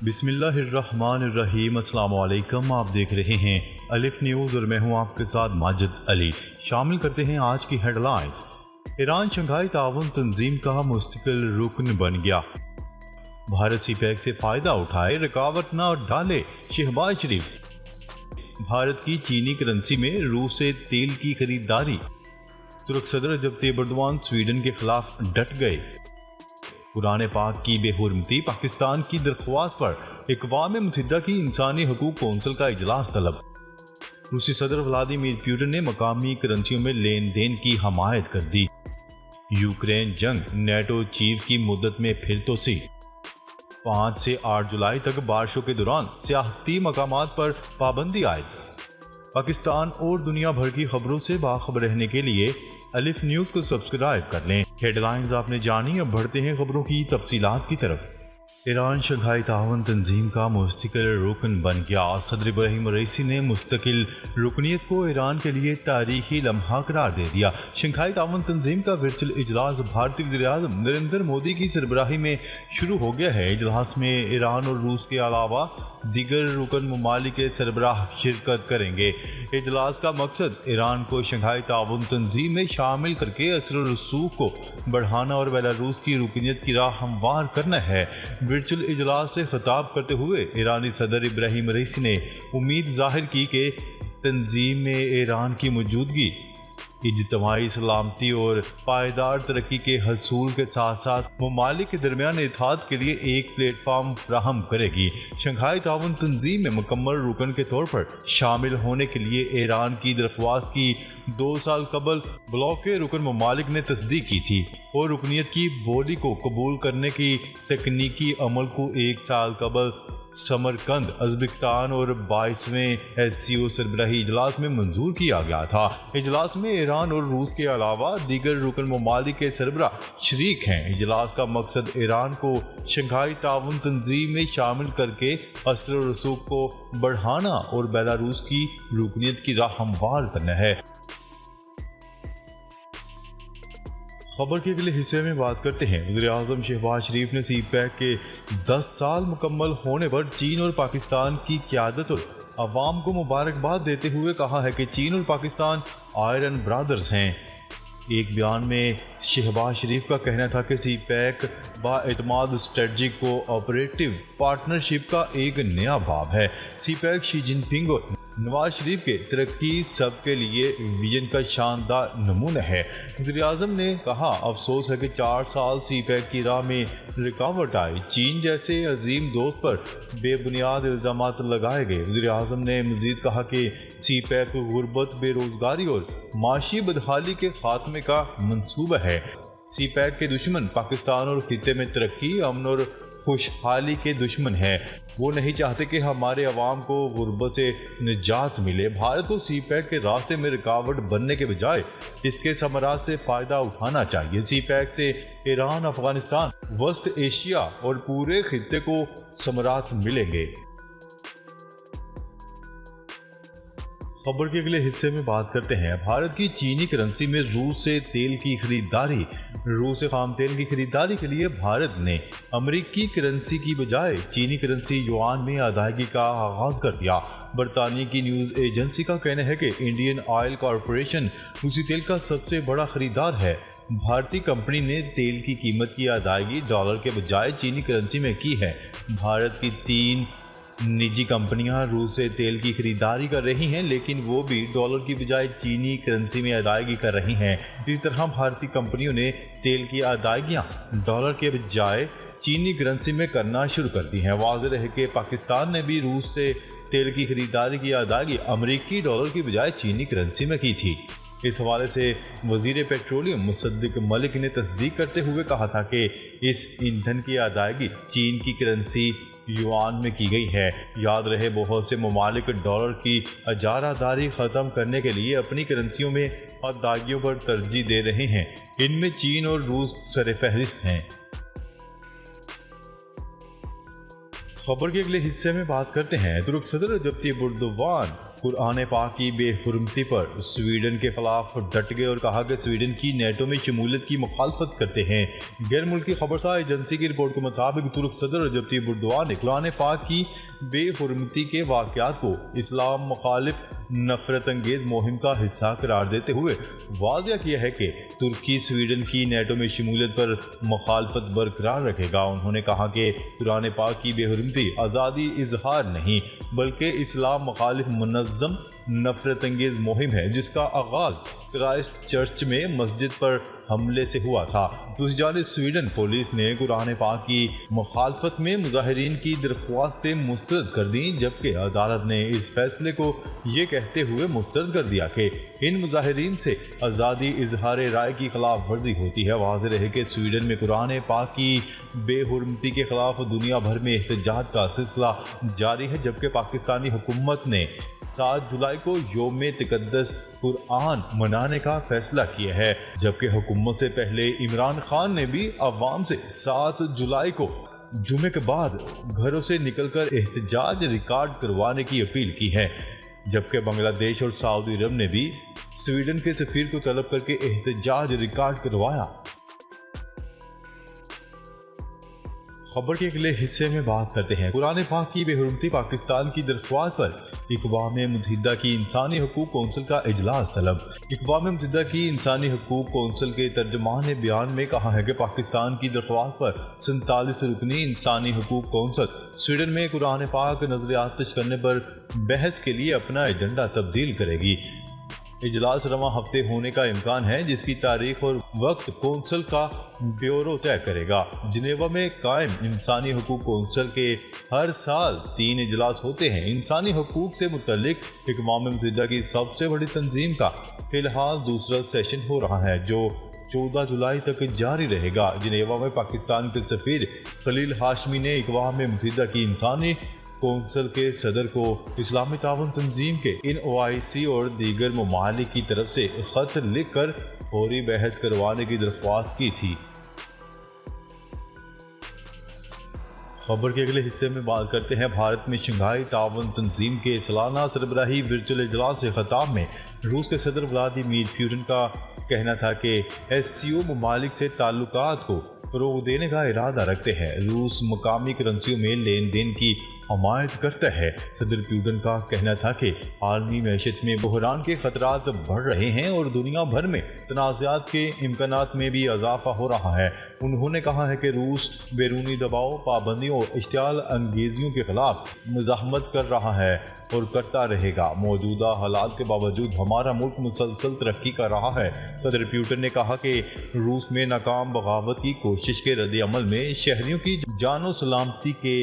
बिस्मिल्लाहिर्रहमानिर्रहीम। अस्सलाम वालेकुम। आप देख रहे हैं अलिफ न्यूज़ और मैं हूं आपके साथ माजिद अली। शामिल करते हैं आज की हेडलाइंस। ईरान शंघाई ताउन तंजीम का मुस्तकिल रुकन बन गया। भारत सीपैक से फ़ायदा उठाए, रुकावट न डाले शहबाज शरीफ। भारत की चीनी करेंसी में रूस से तेल की खरीदारी। तुर्क सदर रजब तैयब एर्दोगान स्वीडन के खिलाफ डट गए। कुरान पाक की बेहुरमती, पाकिस्तान की दरख्वास्त पर अक़वाम मुत्तहिदा की इंसानी हकूक़ कौंसिल का इजलास तलब। रूसी सदर व्लादिमीर पुतिन ने मकामी करेंसियों में लेन देन की हमायत कर दी। यूक्रेन जंग, नेटो चीफ की मुद्दत में फिर तोसी। 5 से 8 जुलाई तक बारिशों के दौरान सियाहती मकामात पर पाबंदी आयद। पाकिस्तान और दुनिया भर की खबरों से बाखबर रहने के लिए अलिफ न्यूज़ को सब्सक्राइब कर लें। हेडलाइंस आपने जानी, अब बढ़ते हैं खबरों की तफसीलात की तरफ। ईरान शंघाई ताउन तंजीम का मुस्तकिल रुकन बन गया। सदर इब्राहिम रईसी ने मुस्तकिल रुकनीत को ईरान के लिए तारीखी लम्हा करार दे दिया। शंघाई ताउन तंजीम का वर्चुअल इजलास भारतीय वज़ीर-ए-आज़म नरेंद्र मोदी की सरबराही में शुरू हो गया है। इजलास में ईरान और रूस के अलावा दीगर रुकन ममालिक के सरबराह शिरकत करेंगे। इजलास का मकसद ईरान को शंघाई ताउन तंजीम में शामिल करके असर और रसूख को बढ़ाना और बेलारूस की रुकनीत की राह हमवार करना है। वर्चुअल इजलास से खिताब करते हुए ईरानी सदर इब्राहिम रईसी ने उम्मीद जाहिर की कि तंजीम में ईरान की मौजूदगी इज्तिमाई सलामती और पायदार तरक्की के हसूल के साथ साथ ममालिक के दरमियान इत्तेहाद के लिए एक प्लेटफार्म फ्राहम करेगी। शंघाई ताउन तंजीम में मुकम्मल रुकन के तौर पर शामिल होने के लिए ईरान की दरख्वास्त की 2 साल कबल ब्लॉक के रुकन ममालिक ने तस्दीक की थी और रुकनीत की बोली को कबूल करने की तकनीकी अमल को 1 साल कबल समरकंद, उज़्बेकिस्तान और 22वें SCO सरबराही इजलास में मंजूर किया गया था। इजलास में ईरान और रूस के अलावा दीगर रुकन ममालिक के सरबराह शरीक हैं। इजलास का मकसद ईरान को शंघाई ताउन तंजीम में शामिल करके असर और रसूख को बढ़ाना और बेलारूस की रुकनीत की राह हमवार करना है। खबर के अगले हिस्से में बात करते हैं। वज़ीर-ए-आज़म शहबाज शरीफ ने सीपैक के 10 साल मुकम्मल होने पर चीन और पाकिस्तान की क़यादत और अवाम को मुबारकबाद देते हुए कहा है कि चीन और पाकिस्तान आयरन ब्रदर्स हैं। एक बयान में शहबाज शरीफ का कहना था कि CPEC बाएतमाद strategic co operative partnership का एक नया बाब है। सीपैक शी जिनपिंग और नवाज शरीफ के तरक्की सबके लिए विजन का शानदार नमूना है। वज़ीर-ए-आज़म ने कहा, अफसोस है कि 4 साल सीपैक की राह में रुकावट आई। चीन जैसे अजीम दोस्त पर बेबुनियाद इल्ज़ामात लगाए गए। वज़ीर-ए-आज़म ने मज़ीद कहा कि सीपैक गुर्बत, बेरोज़गारी और माशी बदहाली के खात्मे का मंसूबा है। सीपैक के दुश्मन पाकिस्तान और खित्ते में तरक्की, अमन और खुशहाली के दुश्मन है। वो नहीं चाहते कि हमारे अवाम को गुर्बत से निजात मिले। भारत को सीपैक के रास्ते में रुकावट बनने के बजाय इसके समरात से फ़ायदा उठाना चाहिए। सीपैक से ईरान, अफगानिस्तान, वस्त एशिया और पूरे खित्ते को समरात मिलेंगे। खबर के अगले हिस्से में बात करते हैं। भारत की चीनी करेंसी में रूस से तेल की खरीदारी। रूस से खाम तेल की खरीदारी के लिए भारत ने अमेरिकी करेंसी की बजाय चीनी करेंसी युआन में अदायगी का आगाज़ कर दिया। बरतानिया की न्यूज़ एजेंसी का कहना है कि इंडियन ऑयल कॉरपोरेशन रूसी तेल का सबसे बड़ा खरीदार है। भारतीय कंपनी ने तेल की कीमत की अदायगी डॉलर के बजाय चीनी करेंसी में की है। भारत की 3 निजी कंपनियां रूस से तेल की खरीदारी कर रही हैं, लेकिन वो भी डॉलर की बजाय चीनी करेंसी में अदायगी कर रही हैं। इस तरह भारतीय कंपनियों ने तेल की अदायगियां डॉलर के बजाय चीनी करेंसी में करना शुरू कर दी हैं। वाज़ेह रहे कि पाकिस्तान ने भी रूस से तेल की खरीदारी की अदायगी अमरीकी डॉलर की बजाय चीनी करेंसी में की थी। इस हवाले से वज़ीर पेट्रोलियम मुसद्दिक मलिक ने तस्दीक करते हुए कहा था कि इस ईंधन की अदायगी चीन की करेंसी युआन में की गई है। याद रहे, बहुत से ममालिक डॉलर की इजारादारी ख़त्म करने के लिए अपनी करेंसियों में अदायगियों पर तरजीह दे रहे हैं। इनमें चीन और रूस सरफ़हरिस्त हैं। खबर के अगले हिस्से में बात करते हैं। तुर्क सदर रजब तैयब एर्दोगान कुरान पाक की बेहुरमती पर स्वीडन के खिलाफ डट गए और कहा कि स्वीडन की नेटो में शमूलियत की मुखालफत करते हैं। गैर मुल्की खबरसार एजेंसी की रिपोर्ट के मुताबिक तुर्क सदर रजब तय्यिप एर्दोगान ने कुरान पाक की बेहुरमती के वाक़यात को इस्लाम मुखालिफ नफरत अंगेज मुहिम का हिस्सा करार देते हुए वाज़ेह किया है कि तुर्की स्वीडन की नेटो में शमूलियत पर मुखालफत बरकरार रखेगा। उन्होंने कहा कि कुरान पाक की बेहुरमती आज़ादी इजहार नहीं बल्कि इस्लाम मुखालिफ मुनज़्ज़म नफरत अंगेज मुहिम है जिसका आगाज़ क्राइस्ट चर्च में मस्जिद पर हमले से हुआ था। दूसरी जानिब स्वीडन पुलिस ने कुरान पाक की मुखालफत में मुजाहिरीन की दरख्वास्तें मुस्तरद कर दी, जबकि अदालत ने इस फैसले को ये कहते हुए मुस्तरद कर दिया कि इन मुजाहिरीन से आज़ादी इजहार राय की खिलाफ वर्जी होती है। वाज़ेह रहे कि स्वीडन में कुरान पाक की बेहुरमती के खिलाफ दुनिया भर में एहतजाज का सिलसिला जारी है, जबकि पाकिस्तानी हुकूमत ने 7 जुलाई को यौम तक़द्दस कुरान मनाने का फैसला किया है, जबकि हुकूमत से पहले इमरान खान ने भी अवाम से 7 जुलाई को जुमे के बाद घरों से निकलकर एहतजाज रिकॉर्ड करवाने की अपील की है। जबकि बांग्लादेश और सऊदी अरब ने भी स्वीडन के सफीर को तलब करके एहतजाज रिकॉर्ड करवाया। खबर के अगले हिस्से में बात करते हैं कुरान पाक की बेहुरमती पाकिस्तान की दरख्वास्त पर इक़वाम मुत्तहिदा की इंसानी हकूक़ कौंसिल का इजलास तलब। इक़वाम मुत्तहिदा की इंसानी हकूक़ कौंसिल के तर्जुमान ने बयान में कहा है कि पाकिस्तान की दरख्वास्त पर 47 रुकनी इंसानी हकूक़ कौंसिल स्वीडन में कुरान पाक नज़र आतिश करने पर बहस के लिए अपना एजेंडा तब्दील करेगी। इजलास रवां हफ्ते होने का इम्कान है, जिसकी तारीख और वक्त कौंसिल का ब्यूरो तय करेगा। जिनेवा में कायम इंसानी हकूक़ कौंसिल के हर साल 3 इजलास होते हैं। इंसानी हकूक़ से मुतल्लिक इक़वाम मुत्तहिदा की सबसे बड़ी तंजीम का फ़िलहाल दूसरा सेशन हो रहा है, जो 14 जुलाई तक जारी रहेगा। जिनेवा में पाकिस्तान के सफ़ीर खलील हाशमी ने इक़वाम मुत्तहिदा की इंसानी कौंसिल के सदर को इस्लामी ताउन तंजीम के इन OIC और दीगर ममालिक की तरफ से ख़त लिख कर फौरी बहस करवाने की दरख्वास्त की थी। खबर के अगले हिस्से में बात करते हैं भारत में शंघाई ताउन तंजीम के सालाना सरबराही वर्चुअल इजलास से खिताब में रूस के सदर व्लादिमीर पुतिन का कहना था कि SCO ममालिक से ताल्लुकात को फ़रोग़ देने का इरादा रखते हैं। रूस मकामी करेंसियों में लेन देन की हमायत करता है। सदर पुतिन का कहना था कि आलमी मैशत में बहरान के ख़तरात बढ़ रहे हैं और दुनिया भर में तनाज़ात के इम्कानात में भी इजाफा हो रहा है। उन्होंने कहा है कि रूस बैरूनी दबाव, पाबंदियों और इश्तियाल अंगेजियों के खिलाफ मुज़ाहमत कर रहा है और करता रहेगा। मौजूदा हालात के बावजूद हमारा मुल्क मुसलसल तरक्की कर रहा है। सदर पुतिन ने कहा कि रूस में नाकाम बगावत की कोशिश के रद्द-ए-अमल में शहरियों की जानो सलामती के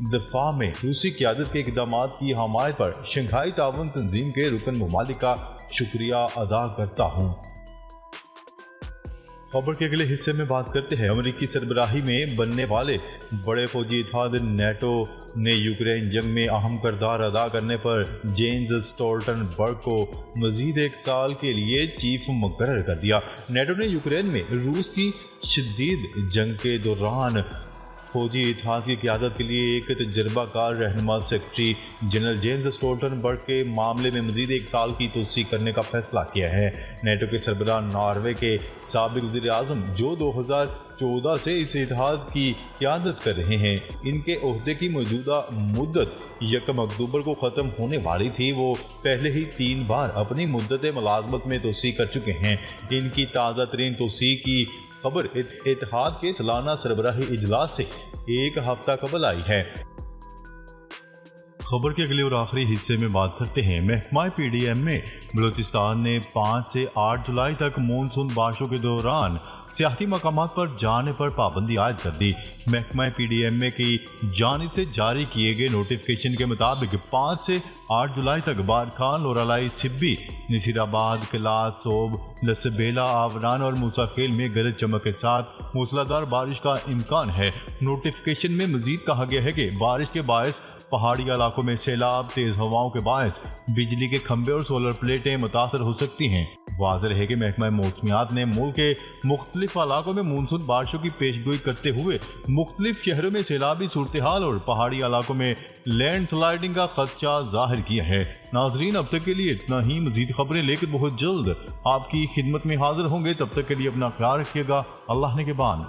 दफा में रूसी क़यादत के इक़दामात की हमायत पर शंघाई ताउन तंजीम के रुकन ममालिक का शुक्रिया अदा करता हूँ। खबर के अगले हिस्से में बात करते हैं अमेरिकी सरबराही में बनने वाले बड़े फौजी इत्तेहाद नेटो ने यूक्रेन जंग में अहम किरदार अदा करने पर जेन्स स्टोल्टनबर्ग को मज़ीद 1 साल के लिए चीफ मुकर्रर कर दिया। नेटो ने यूक्रेन में रूस की शदीद जंग के दौरान फौजी इत्तेहाद की क़यादत के लिए एक तजर्बाकार रहनुमा सेक्रेटरी जनरल जेन्स स्टोल्टनबर्ग के मामले में मज़ीद 1 साल की तोसी करने का फैसला किया है। नेटो के सरबराह नॉर्वे के साबिक़ वज़ीर-ए-आज़म जो 2014 से इस इत्तेहाद की क़यादत कर रहे हैं, इनके ओहदे की मौजूदा मुद्दत 1 अक्टूबर को ख़त्म होने वाली थी। वो पहले ही 3 बार अपनी मुद्दत मुलाज़मत में तोसी कर चुके हैं। इनकी ताज़ा तरीन तोसी की खबर इत्तेहाद के सालाना सरबराही इजलास से 1 हफ्ता कबल आई है। खबर के अगले और आखिरी हिस्से में बात करते हैं महकमा PDM में बलूचिस्तान ने 5 से 8 जुलाई तक मानसून बारिशों के दौरान सियाहती मकामात पर जाने पर पाबंदी आयद कर दी। महकमा PDM की जानिब से जारी किए गए नोटिफिकेशन के मुताबिक 5 से 8 जुलाई तक बारखान, लोरालाई, सिब्बी, नसीराबाद, किलात, सोब, लसबेला, आवरान और मूसाखेल में गरज चमक के साथ मूसलाधार बारिश का इम्कान है। नोटिफिकेशन में मजीद कहा गया है कि बारिश के बायस पहाड़ी इलाकों में सैलाब, तेज़ हवाओं के बायस बिजली के खंभे और सोलर प्लेट प्लेटें मुतासर हो सकती हैं। वाज़ेह है कि महकमा मौसमियात ने मुल्क के मुख्तलिफ इलाकों में मानसून बारिशों की पेशगोई करते हुए मुख्तलिफ शहरों में सैलाबी सूरत हाल और पहाड़ी इलाकों में लैंड स्लाइडिंग का खदशा जाहिर किया है। नाजरीन, अब तक के लिए इतना ही। मजीद खबरें लेकर बहुत जल्द आपकी खिदमत में हाजिर होंगे। तब तक के लिए अपना ख्याल रखिएगा। अल्लाह ने के बान।